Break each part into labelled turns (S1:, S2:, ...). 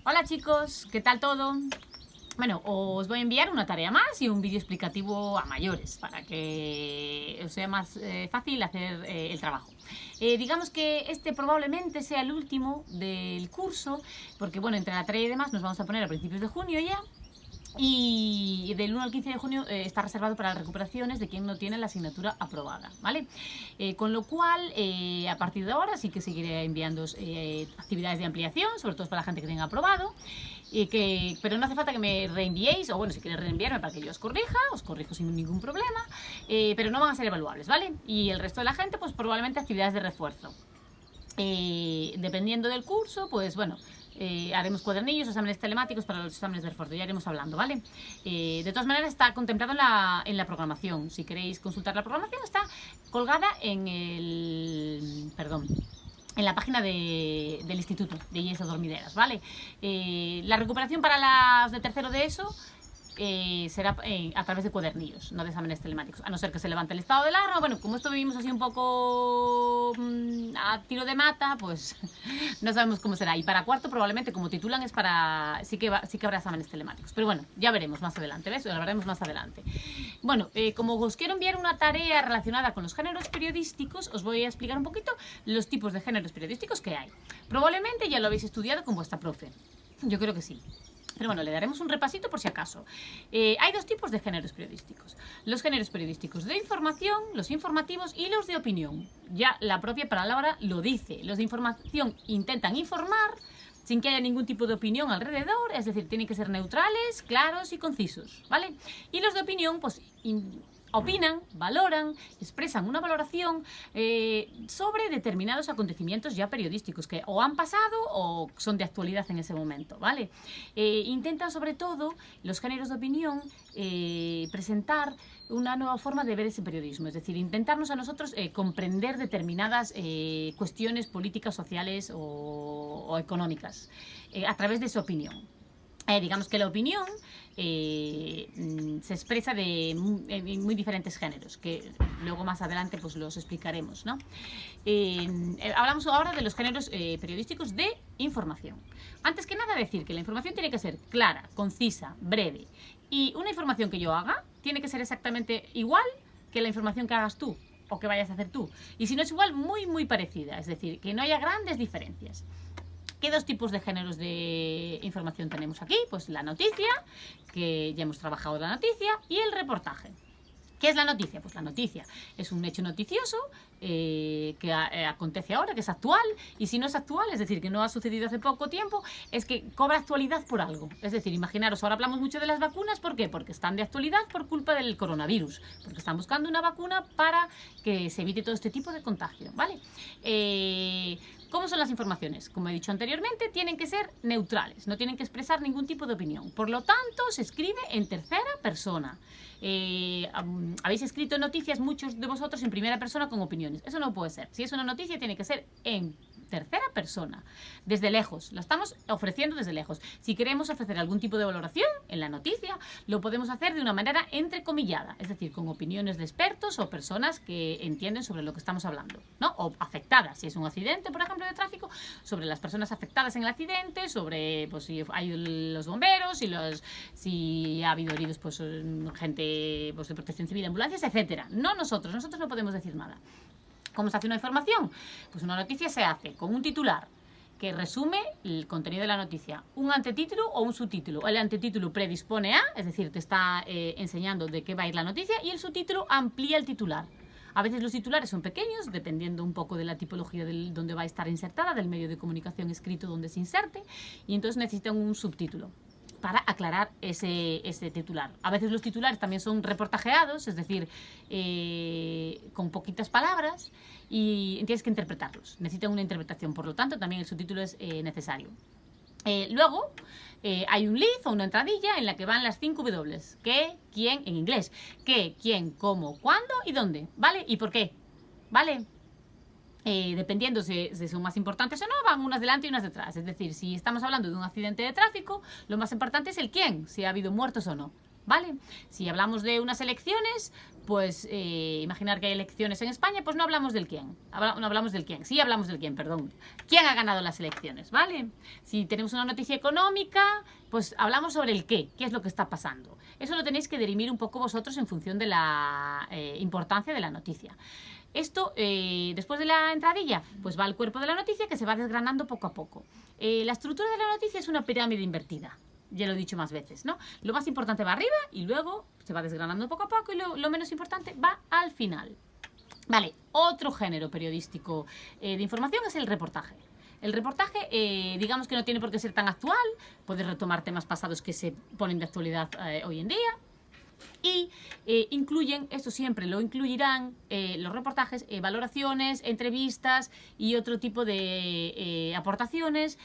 S1: Hola chicos, ¿qué tal todo? Bueno, os voy a enviar una tarea más y un vídeo explicativo a mayores para que os sea más fácil hacer el trabajo. Digamos que este probablemente sea el último del curso, porque bueno, entre la tarea y demás nos vamos a poner a principios de junio ya. Y del 1 al 15 de junio está reservado para las recuperaciones de quien no tiene la asignatura aprobada, ¿vale? Con lo cual, a partir de ahora sí que seguiré enviando actividades de ampliación, sobre todo para la gente que tenga aprobado, pero no hace falta que me reenviéis, o bueno, si queréis reenviarme para que yo os corrijo sin ningún problema, pero no van a ser evaluables, ¿vale? Y el resto de la gente, pues probablemente actividades de refuerzo. Dependiendo del curso, pues bueno, haremos cuadernillos, exámenes telemáticos para los exámenes de refuerzo, ya iremos hablando, ¿vale? De todas maneras está contemplado en la programación. Si queréis consultar la programación, está colgada en la página del instituto de IES Dormideras, ¿vale? La recuperación para las de tercero de ESO será a través de cuadernillos, no de exámenes telemáticos, a no ser que se levante el estado de alarma. Bueno, como esto vivimos así un poco a tiro de mata, pues no sabemos cómo será. Y para cuarto probablemente, como titulan, es para sí que habrá exámenes telemáticos. Pero bueno, ya veremos más adelante, ¿ves? Lo hablaremos más adelante. Bueno, como os quiero enviar una tarea relacionada con los géneros periodísticos, os voy a explicar un poquito los tipos de géneros periodísticos que hay. Probablemente ya lo habéis estudiado con vuestra profe. Yo creo que sí. Pero bueno, le daremos un repasito por si acaso. Hay dos tipos de géneros periodísticos. Los géneros periodísticos de información, los informativos y los de opinión. Ya la propia palabra lo dice. Los de información intentan informar sin que haya ningún tipo de opinión alrededor, es decir, tienen que ser neutrales, claros y concisos, ¿vale? Y los de opinión, pues opinan, valoran, expresan una valoración sobre determinados acontecimientos ya periodísticos que o han pasado o son de actualidad en ese momento, ¿vale? Intentan sobre todo los géneros de opinión presentar una nueva forma de ver ese periodismo, es decir, intentarnos a nosotros comprender determinadas cuestiones políticas, sociales o económicas a través de su opinión. Digamos que la opinión se expresa en muy diferentes géneros, que luego más adelante pues los explicaremos, ¿no? Hablamos ahora de los géneros periodísticos de información. Antes que nada decir que la información tiene que ser clara, concisa, breve, y una información que yo haga tiene que ser exactamente igual que la información que hagas tú o que vayas a hacer tú. Y si no es igual, muy parecida, es decir, que no haya grandes diferencias. ¿Qué dos tipos de géneros de información tenemos aquí? Pues la noticia, que ya hemos trabajado la noticia, y el reportaje. ¿Qué es la noticia? Pues la noticia es un hecho noticioso que acontece ahora, que es actual, y si no es actual, es decir, que no ha sucedido hace poco tiempo, es que cobra actualidad por algo. Es decir, imaginaros, ahora hablamos mucho de las vacunas, ¿por qué? Porque están de actualidad por culpa del coronavirus, porque están buscando una vacuna para que se evite todo este tipo de contagio, ¿vale? ¿Cómo son las informaciones? Como he dicho anteriormente, tienen que ser neutrales, no tienen que expresar ningún tipo de opinión. Por lo tanto, se escribe en tercera persona. Habéis escrito noticias muchos de vosotros en primera persona con opiniones. Eso no puede ser. Si es una noticia, tiene que ser en tercera persona, desde lejos. La estamos ofreciendo desde lejos. Si queremos ofrecer algún tipo de valoración en la noticia, lo podemos hacer de una manera entrecomillada, es decir, con opiniones de expertos o personas que entienden sobre lo que estamos hablando, ¿no? O afectadas, si es un accidente, por ejemplo, de tráfico, sobre las personas afectadas en el accidente, sobre pues, si hay los bomberos, si ha habido heridos, pues gente pues, de protección civil, ambulancias, etcétera. No nosotros no podemos decir nada. ¿Cómo se hace una información? Pues una noticia se hace con un titular que resume el contenido de la noticia, un antetítulo o un subtítulo. El antetítulo predispone a, es decir, te está enseñando de qué va a ir la noticia, y el subtítulo amplía el titular. A veces los titulares son pequeños, dependiendo un poco de la tipología donde va a estar insertada, del medio de comunicación escrito donde se inserte, y entonces necesitan un subtítulo para aclarar ese titular. A veces los titulares también son reportajeados, es decir, con poquitas palabras, y tienes que interpretarlos. Necesitan una interpretación, por lo tanto, también el subtítulo es necesario. Luego, hay un lead o una entradilla en la que van las 5 W. ¿Qué? ¿Quién? En inglés. ¿Qué? ¿Quién? ¿Cómo? ¿Cuándo? ¿Y dónde? ¿Vale? ¿Y por qué? ¿Vale? Dependiendo si son más importantes o no, van unas delante y unas detrás. Es decir, si estamos hablando de un accidente de tráfico, lo más importante es el quién, si ha habido muertos o no. ¿vale? Si hablamos de unas elecciones, pues imaginar que hay elecciones en España, pues no hablamos del quién, no hablamos del quién, sí hablamos del quién, perdón. ¿Quién ha ganado las elecciones, ¿vale? Si tenemos una noticia económica, pues hablamos sobre el qué es lo que está pasando. Eso lo tenéis que dirimir un poco vosotros en función de la importancia de la noticia. Esto, después de la entradilla, pues va al cuerpo de la noticia que se va desgranando poco a poco. La estructura de la noticia es una pirámide invertida. Ya lo he dicho más veces, ¿no? Lo más importante va arriba y luego se va desgranando poco a poco y lo menos importante va al final. Vale, otro género periodístico de información es el reportaje. El reportaje, digamos que no tiene por qué ser tan actual, puede retomar temas pasados que se ponen de actualidad hoy en día. Y incluyen, esto siempre lo incluirán los reportajes, valoraciones, entrevistas y otro tipo de aportaciones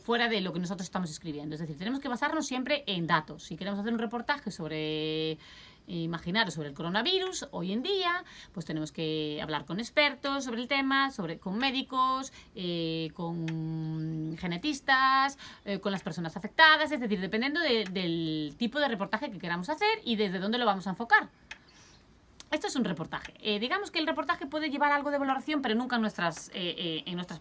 S1: fuera de lo que nosotros estamos escribiendo. Es decir, tenemos que basarnos siempre en datos. Si queremos hacer un reportaje sobre... imaginaros sobre el coronavirus hoy en día, pues tenemos que hablar con expertos sobre el tema, con médicos, con genetistas, con las personas afectadas, es decir, dependiendo del tipo de reportaje que queramos hacer y desde dónde lo vamos a enfocar. Esto es un reportaje. Digamos que el reportaje puede llevar algo de valoración, pero nunca en nuestras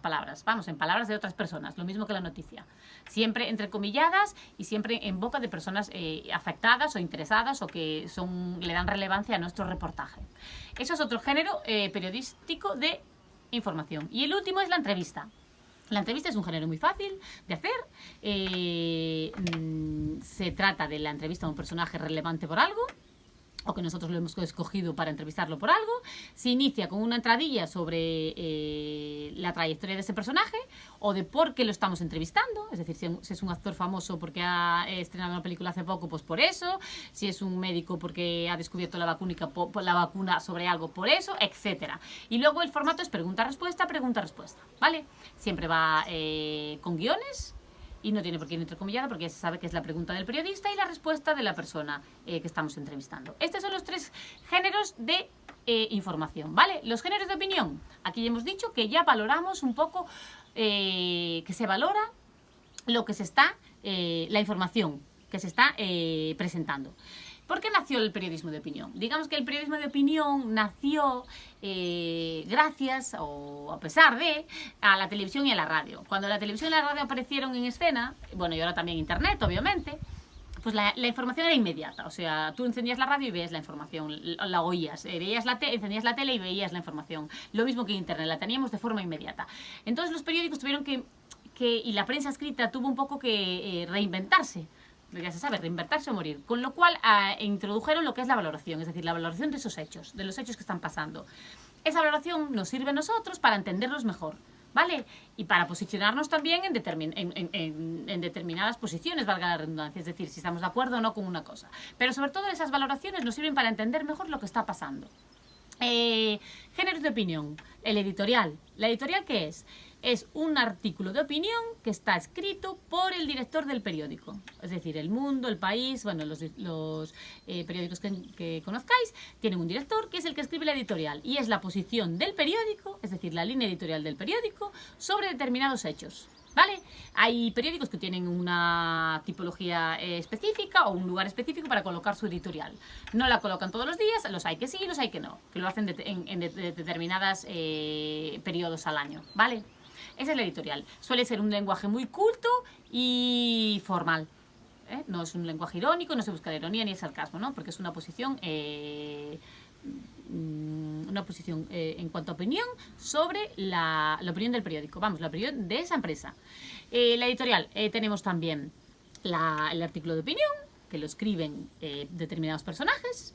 S1: palabras. Vamos, en palabras de otras personas, lo mismo que la noticia. Siempre entrecomilladas y siempre en boca de personas afectadas o interesadas o que le dan relevancia a nuestro reportaje. Eso es otro género periodístico de información. Y el último es la entrevista. La entrevista es un género muy fácil de hacer. Se trata de la entrevista a un personaje relevante por algo, o que nosotros lo hemos escogido para entrevistarlo por algo. Se inicia con una entradilla sobre la trayectoria de ese personaje o de por qué lo estamos entrevistando, es decir, si es un actor famoso porque ha estrenado una película hace poco, pues por eso, si es un médico porque ha descubierto la vacuna sobre algo, por eso, etcétera. Y luego el formato es pregunta-respuesta, pregunta-respuesta, ¿vale? Siempre va con guiones, y no tiene por qué ir entrecomillado porque ya se sabe que es la pregunta del periodista y la respuesta de la persona que estamos entrevistando. Estos son los tres géneros de información, ¿vale? Los géneros de opinión. Aquí ya hemos dicho que ya valoramos un poco, que se valora lo que se está, la información que se está presentando. ¿Por qué nació el periodismo de opinión? Digamos que el periodismo de opinión nació gracias o a pesar de a la televisión y a la radio. Cuando la televisión y la radio aparecieron en escena, bueno, y ahora también internet, obviamente, pues la información era inmediata. O sea, tú encendías la radio y veías la información, la oías. Encendías la tele y veías la información. Lo mismo que internet, la teníamos de forma inmediata. Entonces los periódicos tuvieron y la prensa escrita tuvo un poco que reinventarse. Ya se sabe, reinventarse o morir. Con lo cual introdujeron lo que es la valoración, es decir, la valoración de esos hechos, de los hechos que están pasando. Esa valoración nos sirve a nosotros para entenderlos mejor, ¿vale? Y para posicionarnos también en determinadas posiciones, valga la redundancia, es decir, si estamos de acuerdo o no con una cosa. Pero sobre todo esas valoraciones nos sirven para entender mejor lo que está pasando. Géneros de opinión. El editorial. ¿La editorial qué es? Es un artículo de opinión que está escrito por el director del periódico. Es decir, El Mundo, El País, bueno, los periódicos que conozcáis, tienen un director que es el que escribe la editorial. Y es la posición del periódico, es decir, la línea editorial del periódico, sobre determinados hechos. ¿Vale? Hay periódicos que tienen una tipología específica o un lugar específico para colocar su editorial. No la colocan todos los días, los hay que sí y los hay que no, que lo hacen en determinadas periodos al año, ¿vale? Esa es la editorial. Suele ser un lenguaje muy culto y formal. No es un lenguaje irónico, no se busca la ironía ni el sarcasmo, ¿no? Porque es una posición en cuanto a opinión sobre la opinión del periódico, vamos, la opinión de esa empresa. La editorial, tenemos también el artículo de opinión, que lo escriben determinados personajes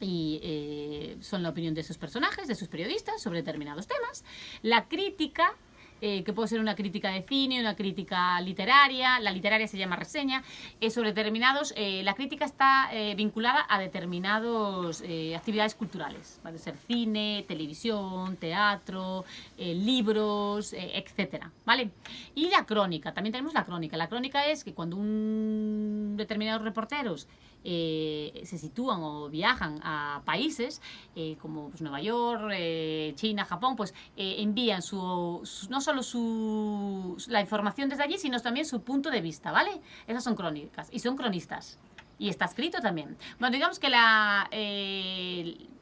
S1: y son la opinión de esos personajes, de sus periodistas sobre determinados temas. La crítica, que puede ser una crítica de cine, una crítica literaria, la literaria se llama reseña, sobre determinados, la crítica está vinculada a determinadas actividades culturales, puede ser cine, televisión, teatro, libros, etcétera, ¿vale? Y la crónica, también tenemos la crónica es que cuando determinados reporteros se sitúan o viajan a países como pues, Nueva York, China, Japón, pues envían no solo la información desde allí, sino también su punto de vista, ¿vale? Esas son crónicas y son cronistas. Y está escrito también. Bueno, digamos que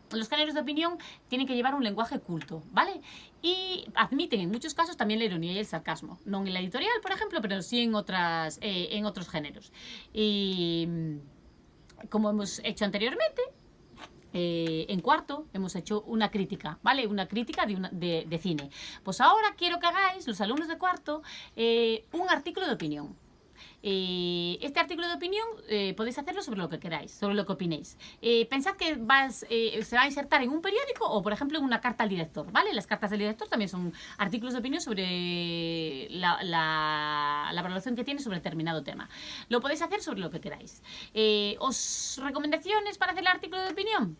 S1: los géneros de opinión tienen que llevar un lenguaje culto, ¿vale? Y admiten en muchos casos también la ironía y el sarcasmo. No en la editorial, por ejemplo, pero sí en otros géneros. Y como hemos hecho anteriormente, en cuarto hemos hecho una crítica, ¿vale? Una crítica de cine. Pues ahora quiero que hagáis, los alumnos de cuarto, un artículo de opinión. Este artículo de opinión podéis hacerlo sobre lo que queráis, sobre lo que opinéis. Pensad que se va a insertar en un periódico o, por ejemplo, en una carta al director, ¿vale? Las cartas del director también son artículos de opinión sobre la valoración que tiene sobre determinado tema. Lo podéis hacer sobre lo que queráis. ¿Os recomendaciones para hacer el artículo de opinión?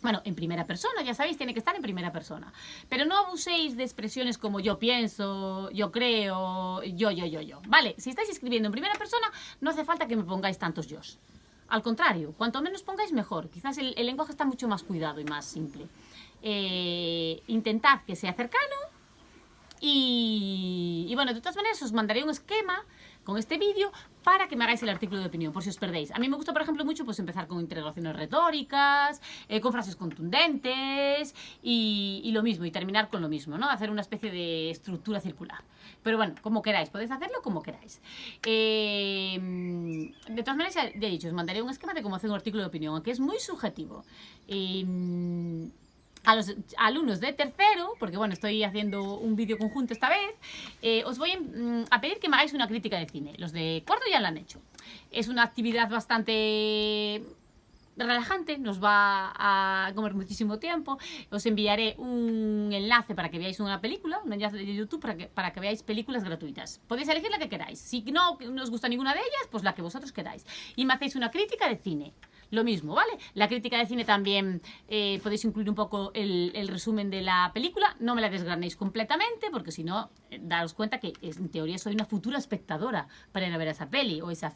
S1: Bueno, en primera persona, ya sabéis, tiene que estar en primera persona. Pero no abuséis de expresiones como yo pienso, yo creo, yo. Vale, si estáis escribiendo en primera persona, no hace falta que me pongáis tantos yos. Al contrario, cuanto menos pongáis, mejor. Quizás el lenguaje está mucho más cuidado y más simple. Intentad que sea cercano. Y bueno, de todas maneras os mandaré un esquema con este vídeo para que me hagáis el artículo de opinión, por si os perdéis. A mí me gusta, por ejemplo, mucho pues empezar con interrogaciones retóricas, con frases contundentes y lo mismo, y terminar con lo mismo, ¿no? Hacer una especie de estructura circular. Pero bueno, como queráis, podéis hacerlo como queráis. De todas maneras, ya he dicho, os mandaré un esquema de cómo hacer un artículo de opinión, aunque es muy subjetivo. A los alumnos de tercero, porque bueno, estoy haciendo un vídeo conjunto esta vez, os voy a pedir que me hagáis una crítica de cine. Los de cuarto ya la han hecho. Es una actividad bastante relajante, nos va a comer muchísimo tiempo. Os enviaré un enlace para que veáis una película, un enlace de YouTube para que veáis películas gratuitas. Podéis elegir la que queráis. Si no os gusta ninguna de ellas, pues la que vosotros queráis. Y me hacéis una crítica de cine. Lo mismo, ¿vale? La crítica de cine también podéis incluir un poco el resumen de la película. No me la desgranéis completamente, porque si no, daros cuenta que en teoría soy una futura espectadora para ir a ver esa peli o ese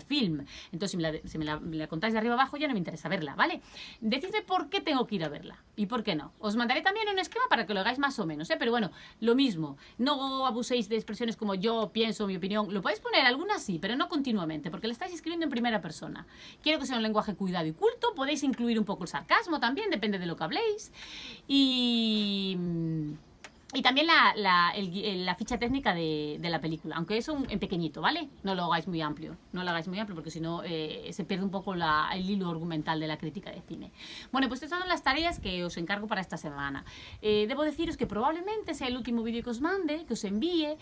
S1: film. Entonces, si me la contáis de arriba abajo, ya no me interesa verla, ¿vale? Decidme por qué tengo que ir a verla y por qué no. Os mandaré también un esquema para que lo hagáis más o menos, ¿eh? Pero bueno, lo mismo. No abuséis de expresiones como yo pienso, mi opinión. Lo podéis poner, algunas sí, pero no continuamente, porque le estáis escribiendo en primera persona. Quiero que sea un lenguaje cuidado y culto. Podéis incluir un poco el sarcasmo también, depende de lo que habléis. Y también la ficha técnica de la película, aunque es en pequeñito, ¿vale? No lo hagáis muy amplio, porque si no se pierde un poco el hilo argumental de la crítica de cine. Bueno, pues estas son las tareas que os encargo para esta semana. Debo deciros que probablemente sea el último vídeo que os mande, que os envíe,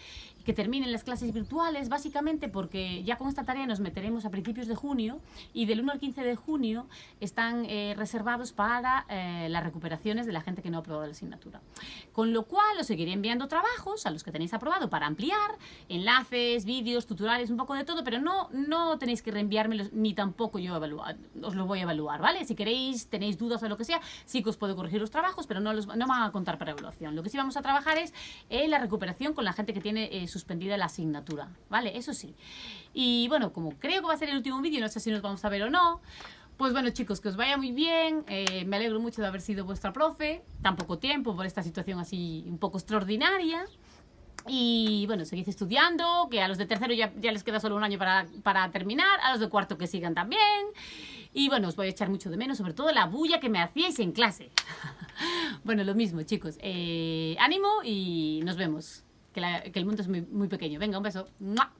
S1: que terminen las clases virtuales, básicamente porque ya con esta tarea nos meteremos a principios de junio y del 1 al 15 de junio están reservados para las recuperaciones de la gente que no ha aprobado la asignatura. Con lo cual os seguiré enviando trabajos a los que tenéis aprobado para ampliar, enlaces, vídeos, tutoriales, un poco de todo, pero no tenéis que reenviármelos ni tampoco yo os los voy a evaluar, ¿vale? Si queréis, tenéis dudas o lo que sea, sí que os puedo corregir los trabajos, pero no van a contar para evaluación. Lo que sí vamos a trabajar es la recuperación con la gente que tiene suspendida la asignatura, ¿vale? Eso sí. Y bueno, como creo que va a ser el último vídeo, no sé si nos vamos a ver o no. Pues bueno, chicos, que os vaya muy bien. Me alegro mucho de haber sido vuestra profe. Tan poco tiempo por esta situación así un poco extraordinaria. Y bueno, seguid estudiando, que a los de tercero ya les queda solo un año para terminar. A los de cuarto que sigan también. Y bueno, os voy a echar mucho de menos, sobre todo la bulla que me hacíais en clase. Bueno, lo mismo, chicos. Ánimo y nos vemos. Que el mundo es muy, muy pequeño. Venga, un beso. ¡Mua!